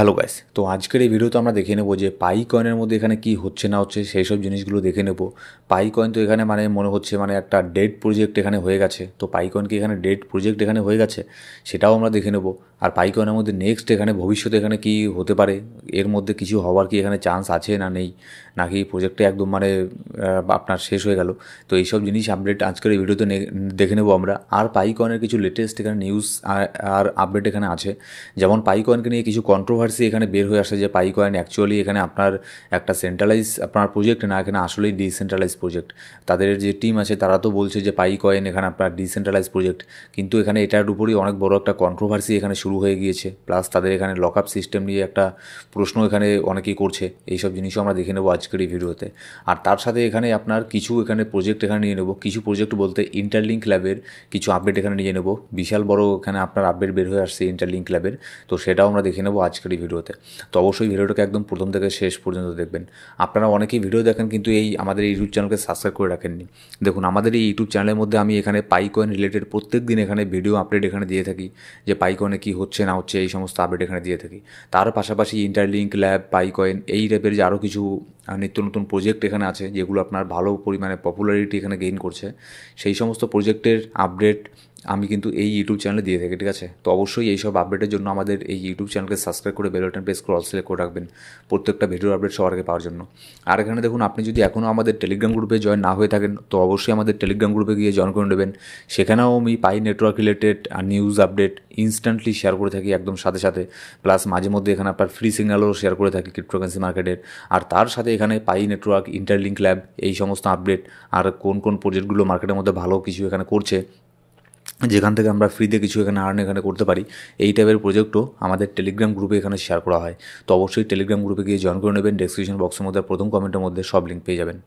Hello guys, তো আজকের এই ভিডিওতে আমরা দেখে নেব যে পাই কয়েনের মধ্যে এখানে কি হচ্ছে না হচ্ছে সেই সব জিনিসগুলো দেখে নেব। পাই কয়েন তো এখানে মনে হচ্ছে একটা ডেড প্রজেক্ট এখানে হয়ে গেছে। তো পাই কয়েন কি এখানে ডেড প্রজেক্ট এখানে হয়ে গেছে সেটাও আমরা দেখে নেব। আর পাই কয়েনের মধ্যে নেক্সট এখানে ভবিষ্যতে এখানে কি হতে পারে, এর মধ্যে কিছু হওয়ার কি এখানে চান্স আছে না নেই, নাকি প্রজেক্টটা একদম আপনার শেষ হয়ে গেল। তো এইসব জিনিস আপডেট আজকের এই ভিডিওতে দেখে নেব আমরা। আর পাই কয়েনের কিছু লেটেস্ট এখানে নিউজ আর আপডেট এখানে আছে। যেমন পাই কয়েনকে নিয়ে কিছু কন্ট্রোভার্সি এখানে বের হয়ে আসে যে পাই কয়েন অ্যাকচুয়ালি এখানে আপনার একটা সেন্ট্রালাইজ আপনার প্রজেক্ট না, এখানে আসলেই ডিসেন্ট্রালাইজ প্রজেক্ট। তাদের যে টিম আছে তারা তো বলছে যে পাই কয়েন এখানে আপনার ডিসেন্ট্রালাইজ প্রজেক্ট, কিন্তু এখানে এটার উপরই অনেক বড় একটা কন্ট্রোভার্সি এখানে শুরু হয়ে গিয়েছে। প্লাস তাদের এখানে লক আপ সিস্টেম নিয়ে একটা প্রশ্ন এখানে অনেকেই করছে। এইসব জিনিসও আমরা দেখে নেবো আজকের এই ভিডিওতে। আর তার সাথে এখানে আপনার কিছু এখানে প্রজেক্ট এখানে নিয়ে নেবো, কিছু প্রজেক্ট বলতে ইন্টারলিঙ্ক ল্যাবের কিছু আপডেট এখানে নিয়ে নেবো। বিশাল বড় এখানে আপনার আপডেট বের হয়ে আসছে ইন্টারলিঙ্ক ল্যাবের, তো সেটাও আমরা দেখে নেবো আজকের এই ভিডিওতে। তো অবশ্যই ভিডিওটাকে একদম প্রথম থেকে শেষ পর্যন্ত দেখবেন। আপনারা অনেকেই ভিডিও দেখেন কিন্তু আমাদের ইউটিউব চ্যানেলকে সাবস্ক্রাইব করে রাখেননি। দেখুন, আমাদের এই ইউটিউব চ্যানেলের মধ্যে আমি এখানে পাই কয়েন রিলেটেড প্রত্যেক দিন এখানে ভিডিও আপডেট এখানে দিয়ে থাকি, যে পাই কয়েনে কী হচ্ছে না হচ্ছে এই সমস্ত আপডেট এখানে দিয়ে থাকি। তার পাশাপাশি ইন্টারলিঙ্ক ল্যাব, পাই কয়েন এই টাইপের যে আরও কিছু নিত্য নতুন প্রজেক্ট এখানে আছে যেগুলো আপনার ভালো পরিমাণে পপুলারিটি এখানে গেইন করছে, সেই সমস্ত প্রজেক্টের আপডেট আমি কিন্তু এই ইউটিউব চ্যানেলে দিয়ে থাকি, ঠিক আছে। তো অবশ্যই এইসব আপডেটের জন্য আমাদের এই ইউটিউব চ্যানেলকে সাবস্ক্রাইব করে বেল বাটন প্রেস করে অল সিলেক্ট করে রাখবেন প্রত্যেকটা ভিডিওর আপডেট সবার আগে পাওয়ার জন্য। আর এখানে দেখুন, আপনি যদি এখনও আমাদের টেলিগ্রাম গ্রুপে জয়েন না হয়ে থাকেন তো অবশ্যই আমাদের টেলিগ্রাম গ্রুপে গিয়ে জয়েন করে নেবেন। সেখানেও আমি Pi network related news update instantly share করে থাকি একদম সাথে সাথে। প্লাস মাঝে মধ্যে এখানে আপনার ফ্রি সিগন্যালও শেয়ার করে থাকি ক্রিপ্টোকারেন্সি মার্কেটের। আর তার সাথে এখানে পাই নেটওয়ার্ক, ইন্টারলিঙ্ক ল্যাব এই সমস্ত আপডেট, আর কোন কোন প্রজেক্টগুলো মার্কেটের মধ্যে ভালো কিছু এখানে করছে, যেখান থেকে আমরা ফ্রিতে কিছু এখানে আর্ন এখানে করতে পারি, এই টাইপের প্রজেক্টও আমাদের টেলিগ্রাম গ্রুপে এখানে শেয়ার করা হয়। তো অবশ্যই টেলিগ্রাম গ্রুপে গিয়ে জয়েন করে নেবেন। ডেসক্রিপশন বক্সের মধ্যে প্রথম কমেন্টের মধ্যে সব লিঙ্ক পেয়ে যাবেন।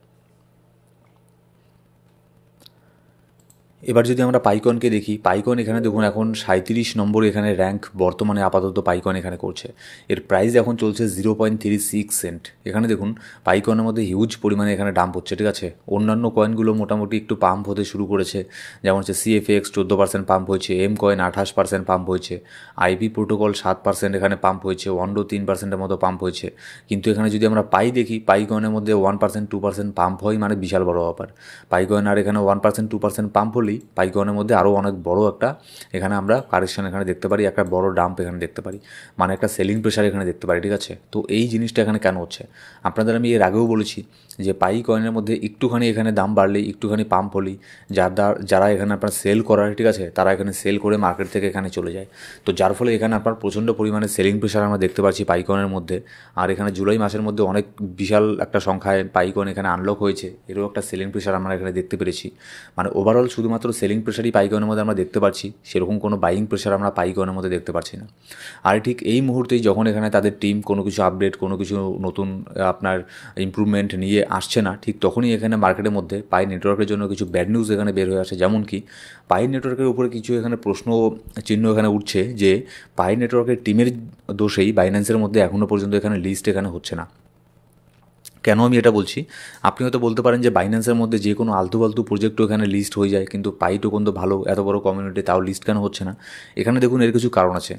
এবার যদি আমরা পাইকনকে দেখি, পাইকন এখানে দেখুন এখন 37 নম্বরে এখানে র্যাঙ্ক বর্তমানে আপাতত পাইকন এখানে করছে। এর প্রাইস এখন চলছে 0.36 সেন্ট। এখানে দেখুন পাইকনের মধ্যে হিউজ পরিমাণে এখানে ডাম্প হচ্ছে, ঠিক আছে। অন্যান্য কয়েনগুলো মোটামুটি একটু পাম্প হতে শুরু করেছে, যেমন হচ্ছে CFX 14% পাম্প হয়েছে, এম কয়েন 28% পাম্প হয়েছে, আইপি প্রোটোকল 7% এখানে পাম্প হয়েছে, ওয়ান্ডো 3%-এর মতো পাম্প হয়েছে। কিন্তু এখানে যদি আমরা পাই দেখি, পাই কয়েনের মধ্যে 1% 2% পাম্প হয়, মানে বিশাল বড় ব্যাপার। পাই কয়েন আর এখানে 1% 2% পাম্প হলেই পাই কয়েনের মধ্যে আরও অনেক বড় একটা এখানে আমরা কারেকশন এখানে দেখতে পারি, একটা বড় ডাম্প এখানে দেখতে পারি, মানে একটা সেলিং প্রেশার এখানে দেখতে পারি, ঠিক আছে। তো এই জিনিসটা এখানে কেন হচ্ছে, আপনাদের আমি এর আগেও বলেছি যে পাই কয়েনের মধ্যে একটুখানি এখানে দাম বাড়লেই, একটুখানি পাম্প হলেই যারা এখানে আপনার সেল করার, ঠিক আছে, তারা এখানে সেল করে মার্কেট থেকে এখানে চলে যায়। তো যার ফলে এখানে আপনার প্রচণ্ড পরিমাণে সেলিং প্রেশার আমরা দেখতে পাচ্ছি পাই কয়েনের মধ্যে। আর এখানে জুলাই মাসের মধ্যে অনেক বিশাল একটা সংখ্যায় পাই কয়েন এখানে আনলক হয়েছে, এরও একটা সেলিং প্রেশার আমরা এখানে দেখতে পেরেছি। মানে ওভারঅল শুধুমাত্র সেলিং প্রেশারই পাই কয়েনের মধ্যে আমরা দেখতে পাচ্ছি, সেরকম কোনো বাইং প্রেশার আমরা পাই কয়েনের মধ্যে দেখতে পাচ্ছি না। আর ঠিক এই মুহূর্তেই যখন এখানে তাদের টিম কোনো কিছু আপডেট, কোনো কিছু নতুন আপনার ইমপ্রুভমেন্ট নিয়ে আসছে না, ঠিক তখনই এখানে মার্কেটের মধ্যে পাই নেটওয়ার্কের জন্য কিছু ব্যাড নিউজ এখানে বের হয়ে আসে। যেমন কি পাই নেটওয়ার্কের উপরে কিছু এখানে প্রশ্ন চিহ্ন এখানে উঠছে যে পাই নেটওয়ার্কের টিমের দোষেই বাইন্যান্সের মধ্যে এখনও পর্যন্ত এখানে লিস্ট এখানে হচ্ছে না। কেন আমি এটা বলছি, আপনি হয়তো বলতে পারেন যে বাইন্যান্সের মধ্যে যে কোনো আলতু ফালতু প্রজেক্টও এখানে লিস্ট হয়ে যায়, কিন্তু পাই টোকন তো ভালো, এত বড় কমিউনিটি, তাও লিস্ট কেন হচ্ছে না। এখানে দেখুন এর কিছু কারণ আছে।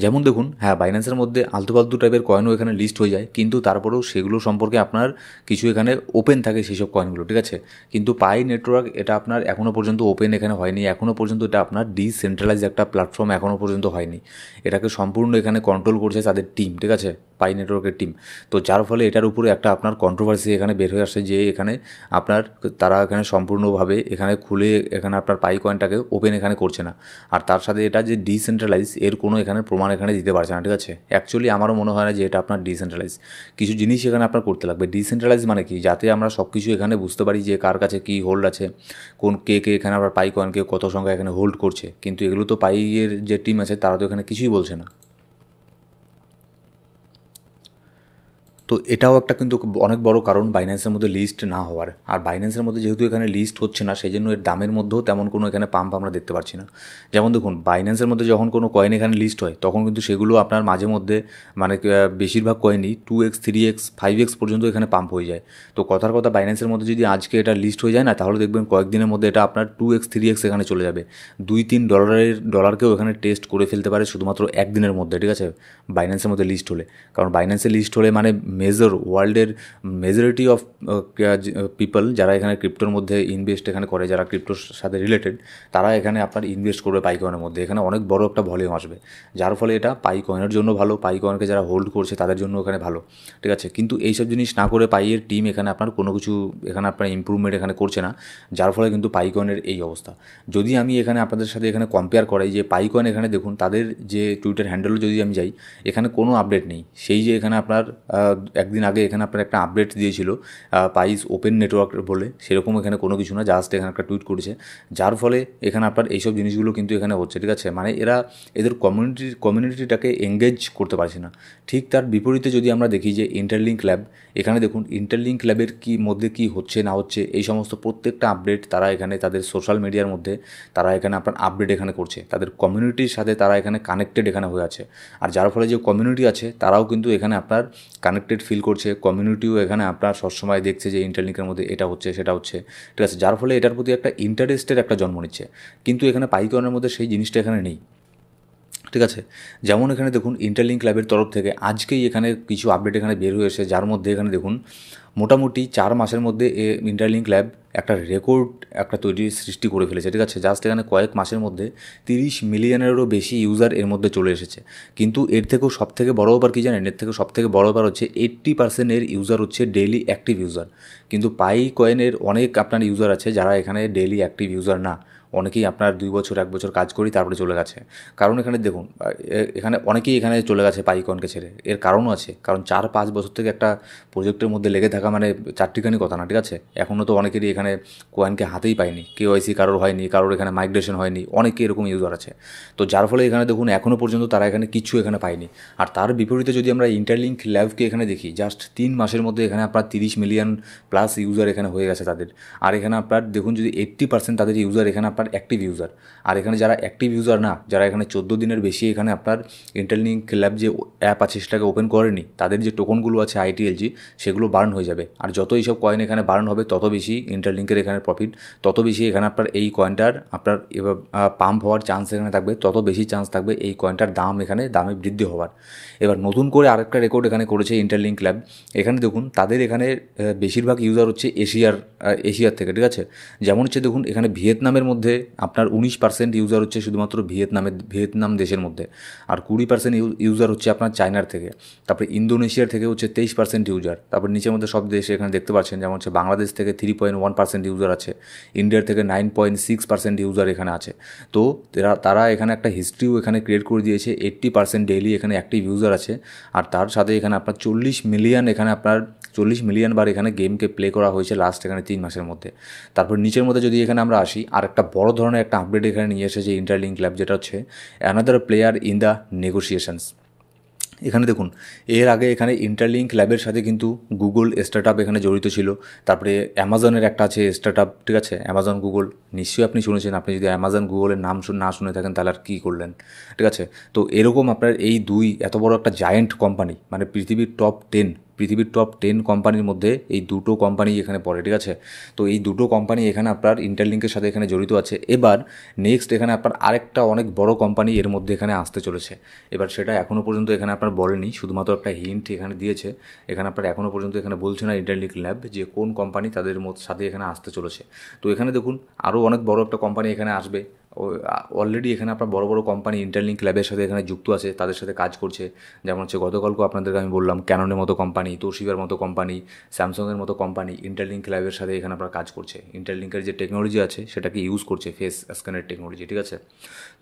যেমন দেখুন, হ্যাঁ, বাইন্যান্সের মধ্যে আলতু ফালতু টাইপের কয়েনও এখানে লিস্ট হয়ে যায়, কিন্তু তারপরেও সেগুলো সম্পর্কে আপনার কিছু এখানে ওপেন থাকে সেই সব কয়েনগুলো, ঠিক আছে। কিন্তু পাই নেটওয়ার্ক এটা আপনার এখনও পর্যন্ত ওপেন এখানে হয়নি, এখনও পর্যন্ত এটা আপনার ডিসেন্ট্রালাইজ একটা প্ল্যাটফর্ম এখনও পর্যন্ত হয়নি। এটাকে সম্পূর্ণ এখানে কন্ট্রোল করছে তাদের টিম, ঠিক আছে, পাই নেটওয়ার্কের টিম। তো যার ফলে এটার উপরে একটা আপনার কন্ট্রোভার্সি এখানে বের হয়ে আসে যে এখানে আপনার তারা এখানে সম্পূর্ণভাবে এখানে খুলে এখানে আপনার পাই কয়েনটাকে ওপেন এখানে করছে না। আর তার সাথে এটা যে ডিসেন্ট্রালাইজ এর কোনো এখানে প্রমাণ এখানে দিতে পারছে না, ঠিক আছে। অ্যাকচুয়ালি আমারও মনে হয় না যে এটা আপনার ডিসেন্ট্রালাইজ। কিছু জিনিস এখানে আপনার করতে লাগবে। ডিসেন্ট্রালাইজ মানে কি, যাতে আমরা সব কিছু এখানে বুঝতে পারি যে কার কাছে কী হোল্ড আছে, কে এখানে আবার পাই কয়েনকে কত সংখ্যা এখানে হোল্ড করছে, কিন্তু এগুলো তো পাইয়ের যে টিম আছে তারা তো এখানে কিছুই বলছে না। তো এটাও একটা কিন্তু অনেক বড় কারণ বাইন্যান্সের মধ্যে লিস্ট না হওয়ার। আর বাইন্যান্সের মধ্যে যেহেতু এখানে লিস্ট হচ্ছে না, সেই জন্য এর দামের মধ্যেও তেমন কোনো এখানে পাম্প আমরা দেখতে পাচ্ছি না। যেমন দেখুন, বাইন্যান্সের মধ্যে যখন কোনো কয়েন এখানে লিস্ট হয়, তখন কিন্তু সেগুলো আপনার মাঝে মধ্যে মানে বেশিরভাগ কয়েনই 2x 3x 5x পর্যন্ত এখানে পাম্প হয়ে যায়। তো কথার কথা, বাইন্যান্সের মধ্যে যদি আজকে এটা লিস্ট হয়ে যায় না, তাহলে দেখবেন কয়েকদিনের মধ্যে এটা আপনার 2x 3x এখানে চলে যাবে। 2-3 ডলারকেও এখানে টেস্ট করে ফেলতে পারে শুধুমাত্র একদিনের মধ্যে, ঠিক আছে, বাইন্যান্সের মধ্যে লিস্ট হলে। কারণ বাইন্যান্সে লিস্ট হলে মানে ওয়ার্ল্ডের মেজরিটি অফ পিপল যারা এখানে ক্রিপ্টোর মধ্যে ইনভেস্ট এখানে করে, যারা ক্রিপ্টোর সাথে রিলেটেড, তারা এখানে আপনার ইনভেস্ট করবে পাইকয়েনের মধ্যে। এখানে অনেক বড় একটা ভলিউম আসবে, যার ফলে এটা পাইকয়েনের জন্য ভালো, পাইকয়েনকে যারা হোল্ড করছে তাদের জন্য এখানে ভালো, ঠিক আছে। কিন্তু এইসব জিনিস না করে পাইয়ের টিম এখানে আপনার কোনো কিছু এখানে আপনার ইম্প্রুভমেন্ট এখানে করছে না, যার ফলে কিন্তু পাইকয়েনের এই অবস্থা। যদি আমি এখানে আপনাদের সাথে এখানে কম্পেয়ার করাই যে পাইকয়েন, এখানে দেখুন তাদের যে টুইটার হ্যান্ডেলও যদি আমি যাই, এখানে কোনো আপডেট নেই। সেই যে এখানে আপনার একদিন আগে এখানে আপনার একটা আপডেট দিয়েছিল পাইস ওপেন নেটওয়ার্ক বলে, সেরকম এখানে কোনো কিছু না, জাস্ট এখানে একটা টুইট করেছে, যার ফলে এখানে আপনার এইসব জিনিসগুলো কিন্তু এখানে হচ্ছে, ঠিক আছে। মানে এরা এদের কমিউনিটিটাকে এঙ্গেজ করতে পারছে না। ঠিক তার বিপরীতে যদি আমরা দেখি যে ইন্টারলিঙ্ক ল্যাব, এখানে দেখুন ইন্টারলিঙ্ক ল্যাবের মধ্যে কী হচ্ছে না হচ্ছে, এই সমস্ত প্রত্যেকটা আপডেট তারা এখানে তাদের সোশ্যাল মিডিয়ার মধ্যে তারা এখানে আপনার আপডেট এখানে করছে, তাদের কমিউনিটির সাথে তারা এখানে কানেক্টেড এখানে হয়ে আছে। আর যার ফলে যে কমিউনিটি আছে তারাও কিন্তু এখানে আপনার কানেক্টেড ফিল করছে, কমিউনিটিও এখানে আপনার সবসময় দেখছে যে ইন্টারলিঙ্কের মধ্যে এটা হচ্ছে সেটা হচ্ছে, ঠিক আছে, যার ফলে এটার প্রতি একটা ইন্টারেস্টের একটা জন্ম নিচ্ছে। কিন্তু এখানে পাইকয়েনের মধ্যে সেই জিনিসটা এখানে নেই, ঠিক আছে। যেমন এখানে দেখুন ইন্টারলিঙ্ক ল্যাবের তরফ থেকে আজকেই এখানে কিছু আপডেট এখানে বের হয়ে এসেছে, যার মধ্যে এখানে দেখুন মোটামুটি 4 মাসের মধ্যে ইন্টারলিঙ্ক ল্যাব একটা রেকর্ড একটা সৃষ্টি করে ফেলেছে, ঠিক আছে। জাস্ট এখানে কয়েক মাসের মধ্যে 30 মিলিয়নেরও বেশি ইউজার এর মধ্যে চলে এসেছে। কিন্তু এর থেকেও সবথেকে বড় ব্যাপার কী জানেন, এর থেকে সবথেকে বড় ব্যাপার হচ্ছে 80% এর ইউজার হচ্ছে ডেইলি অ্যাক্টিভ ইউজার। কিন্তু পাই কয়েনের অনেক আপনার ইউজার আছে যারা এখানে ডেইলি অ্যাক্টিভ ইউজার না, অনেকেই আপনার 2 বছর 1 বছর কাজ করি তারপরে চলে গেছে। কারণ এখানে দেখুন এখানে অনেকেই এখানে চলে গেছে পাইকয়েনকে ছেড়ে, এর কারণও আছে। কারণ 4-5 বছর থেকে একটা প্রজেক্টের মধ্যে লেগে থাকা মানে চারটিখানি কথা না, ঠিক আছে। এখনও তো অনেকেরই এখানে কয়েনকে হাতেই পায়নি, কেওয়াইসি কারোর হয়নি, কারোর এখানে মাইগ্রেশন হয়নি, অনেকে এরকম ইউজার আছে। তো যার ফলে এখানে দেখুন এখনও পর্যন্ত তারা এখানে কিছু এখানে পায়নি। আর তার বিপরীতে যদি আমরা ইন্টারলিঙ্ক ল্যাবকে এখানে দেখি, জাস্ট 3 মাসের মধ্যে এখানে আপনার 30 মিলিয়ন প্লাস ইউজার এখানে হয়ে গেছে তাদের। আর এখানে আপনার দেখুন যদি 80% তাদের ইউজার এখানে আপনার অ্যাক্টিভ ইউজার। আর এখানে যারা অ্যাক্টিভ ইউজার না, যারা এখানে 14 দিনের বেশি এখানে আপনার ইন্টারলিঙ্ক ল্যাব যে অ্যাপ আছে সেটাকে ওপেন করেনি, তাদের যে টোকনগুলো আছে ITLG সেগুলো বার্ন হয়ে যাবে। আর যত এইসব কয়েন এখানে বার্ন হবে তত বেশি ইন্টারলিঙ্কের এখানে প্রফিট, তত বেশি এখানে আপনার এই কয়েনটার আপনার পাম্প হওয়ার চান্স এখানে থাকবে, তত বেশি চান্স থাকবে এই কয়েনটার দাম এখানে দামে বৃদ্ধি হওয়ার। এবার নতুন করে আরেকটা রেকর্ড এখানে করেছে ইন্টারলিঙ্ক ল্যাব। এখানে দেখুন তাদের এখানে বেশিরভাগ ইউজার হচ্ছে এশিয়ার থেকে, ঠিক আছে। যেমন হচ্ছে দেখুন এখানে ভিয়েতনামের মধ্যে আপনার 19% ইউজার হচ্ছে শুধুমাত্র ভিয়েতনাম দেশের মধ্যে, আর 20% ইউজার হচ্ছে আপনার চায়নার থেকে, তারপরে ইন্দোনেশিয়ার থেকে হচ্ছে 23% ইউজার, তারপর নিচের মধ্যে সব দেশ এখানে দেখতে পাচ্ছেন, যেমন হচ্ছে বাংলাদেশ থেকে 3.1% ইউজার আছে, ইন্ডিয়ার থেকে 9.6% ইউজার এখানে আছে। তো তারা এখানে একটা হিস্ট্রিও এখানে ক্রিয়েট করে দিয়েছে, 80% ডেইলি এখানে অ্যাক্টিভ ইউজার আছে। আর তার সাথে এখানে আপনার 40 মিলিয়ন এখানে আপনার 40 মিলিয়ন বার এখানে গেমকে প্লে করা হয়েছে লাস্ট এখানে 3 মাসের মধ্যে। তারপর নিচের মধ্যে যদি এখানে আমরা আসি, আর একটা বড় ধরনের একটা আপডেট এখানে নিয়ে এসেছে ইন্টারলিঙ্ক ল্যাব, যেটা হচ্ছে another player in the negotiations. এখানে দেখুন এর আগে এখানে ইন্টারলিঙ্ক ল্যাবের সাথে কিন্তু গুগল স্টার্টআপ এখানে জড়িত ছিল, তারপরে অ্যামাজনের একটা আছে স্টার্টআপ, ঠিক আছে, অ্যামাজন গুগল নিশ্চয়ই আপনি শুনেছেন। আপনি যদি অ্যামাজন গুগলের নাম না শুনে থাকেন তাহলে আর কী করলেন, ঠিক আছে। তো এরকম আপনার এই এত বড় একটা জায়েন্ট কোম্পানি, মানে পৃথিবীর টপ 10 কোম্পানির মধ্যে এই দুটো কোম্পানি এখানে পড়ে, ঠিক আছে। তো এই দুটো কোম্পানি এখানে আপনার ইন্টারলিঙ্কের সাথে এখানে জড়িত আছে। এবার নেক্সট এখানে আপনার আরেকটা অনেক বড় কোম্পানি এর মধ্যে এখানে আসতে চলেছে। এবার সেটা এখনও পর্যন্ত এখানে আপনার বলেনি, শুধুমাত্র একটা হিন্ট এখানে দিয়েছে। এখানে আপনার এখনও পর্যন্ত এখানে বলছে না ইন্টারলিঙ্ক ল্যাব যে কোন কোম্পানি তাদের সাথে এখানে আসতে চলেছে। তো এখানে দেখুন আরও অনেক বড় একটা কোম্পানি এখানে আসবে। অলরেডি এখানে আপনার বড় বড় কোম্পানি ইন্টারলিঙ্ক ল্যাবের সাথে এখানে যুক্ত আছে, তাদের সাথে কাজ করছে। যেমন হচ্ছে গতকালকে আপনাদেরকে আমি বললাম ক্যাননের মতো কোম্পানি, তোশিবার মতো কোম্পানি, স্যামসংয়ের মতো কোম্পানি ইন্টারলিঙ্ক ল্যাবের সাথে এখানে আপনার কাজ করছে। ইন্টারলিঙ্কের যে টেকনোলজি আছে সেটাকে ইউজ করছে, ফেস স্ক্যানের টেকনোলজি, ঠিক আছে।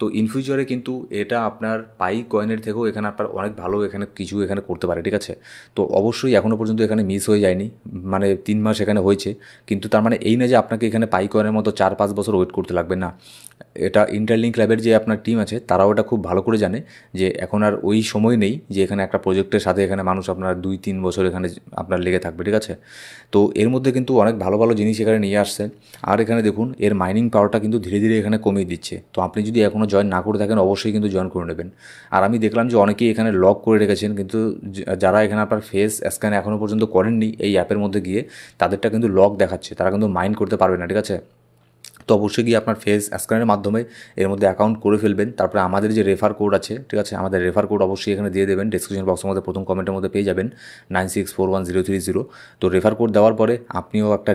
তো ইন ফিউচারে কিন্তু এটা আপনার পাই কয়েনের থেকেও এখানে আপনার অনেক ভালো এখানে কিছু এখানে করতে পারে, ঠিক আছে। তো অবশ্যই এখনও পর্যন্ত এখানে মিস হয়ে যায়নি, মানে 3 মাস এখানে হয়েছে, কিন্তু তার মানে এই না যে আপনাকে এখানে পাই কয়েনের মতো 4-5 বছর ওয়েট করতে লাগবে না। এটা ইন্টারলিঙ্ক ল্যাবের যে আপনার টিম আছে তারাও এটা খুব ভালো করে জানে যে এখন আর ওই সময় নেই যে এখানে একটা প্রজেক্টের সাথে এখানে মানুষ আপনার 2-3 বছর এখানে আপনার লেগে থাকবে, ঠিক আছে। তো এর মধ্যে কিন্তু অনেক ভালো ভালো জিনিস এখানে নিয়ে আসছে। আর এখানে দেখুন এর মাইনিং পাওয়ারটা কিন্তু ধীরে ধীরে এখানে কমিয়ে দিচ্ছে। তো আপনি যদি এখনও জয়েন না করে থাকেন অবশ্যই কিন্তু জয়েন করে নেবেন। আর আমি দেখলাম যে অনেকেই এখানে লক করে রেখেছেন, কিন্তু যারা এখানে আপনার ফেস স্ক্যান এখনও পর্যন্ত করেননি এই অ্যাপের মধ্যে গিয়ে তাদেরটা কিন্তু লক দেখাচ্ছে, তারা কিন্তু মাইন করতে পারবে না, ঠিক আছে। তো অবশ্যই গিয়ে আপনার ফেস স্ক্যানের মাধ্যমে এর মধ্যে অ্যাকাউন্ট করে ফেলবেন। তারপরে আমাদের যে রেফার কোড আছে, ঠিক আছে, আমাদের রেফার কোড অবশ্যই এখানে দিয়ে দেবেন, ডিসক্রিপশন বক্সের মধ্যে প্রথম কমেন্টের মধ্যে পেয়ে যাবেন 96410330। তো রেফার কোড দেওয়ার পরে আপনিও একটা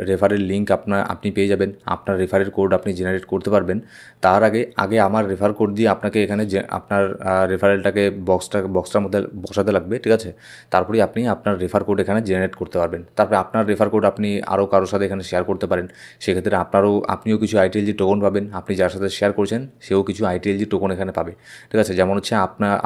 রেফারের লিঙ্ক আপনি পেয়ে যাবেন, আপনার রেফারের কোড আপনি জেনারেট করতে পারবেন। তার আগে আমার রেফার কোড দিয়ে আপনাকে এখানে যে আপনার রেফারেলটাকে বক্সটার মধ্যে বসাতে লাগবে, ঠিক আছে। তারপরেই আপনি আপনার রেফার কোড এখানে জেনারেট করতে পারবেন। তারপরে আপনার রেফার কোড আপনি আরও কারোর সাথে এখানে শেয়ার করতে পারেন। সেক্ষেত্রে আপনিও কিছু ITLG টোকন পাবেন, আপনি যার সাথে শেয়ার করছেন সেও কিছু ITLG টোকন এখানে পাবে, ঠিক আছে। যেমন হচ্ছে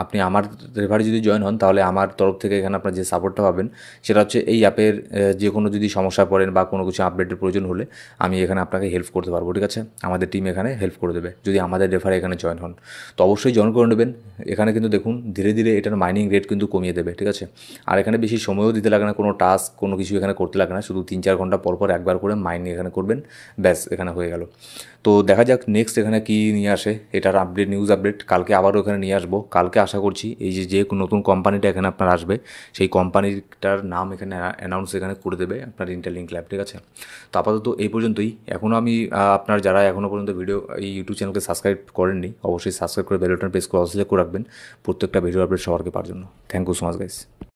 আপনি আমার রেফারে যদি জয়েন হন তাহলে আমার তরফ থেকে এখানে আপনার যে সাপোর্টটা পাবেন সেটা হচ্ছে এই অ্যাপের যে কোনো যদি সমস্যা পড়েন বা কোনো কিছু আপডেটের প্রয়োজন হলে আমি এখানে আপনাকে হেল্প করতে পারবো, ঠিক আছে। আমাদের টিম এখানে হেল্প করে দেবে যদি আমাদের রেফারে এখানে জয়েন হন। তো অবশ্যই জয়েন করে নেবেন। এখানে কিন্তু দেখুন ধীরে ধীরে এটার মাইনিং রেট কিন্তু কমিয়ে দেবে, ঠিক আছে। আর এখানে বেশি সময়ও দিতে লাগে না, কোনো টাস্ক কোনো কিছু এখানে করতে লাগে না, শুধু 3-4 ঘন্টা পর পর একবার করে মাইনিং এখানে করবেন, ব্যাস এখানে হয়ে গেল। তো দেখা যাক নেক্সট এখানে কী নিয়ে আসে, এটার নিউজ আপডেট কালকে আবারও এখানে নিয়ে আসবো। কালকে আশা করছি এই যে নতুন কোম্পানিটা এখানে আপনার আসবে সেই কোম্পানিটার নাম এখানে অ্যানাউন্স এখানে করে দেবে আপনার ইন্টারলিঙ্ক ল্যাব, ঠিক আছে। তো আপাতত এই পর্যন্তই। এখনও আমি আপনার যারা এখনও পর্যন্ত এই ইউটিউব চ্যানেলকে সাবস্ক্রাইব করেননি অবশ্যই সাবস্ক্রাইব করে বেল বাটন প্রেস করে অল সিলেক্ট করে রাখবেন প্রত্যেকটা ভিডিও আপডেট সবার পাওয়ার জন্য। Thank you so much guys.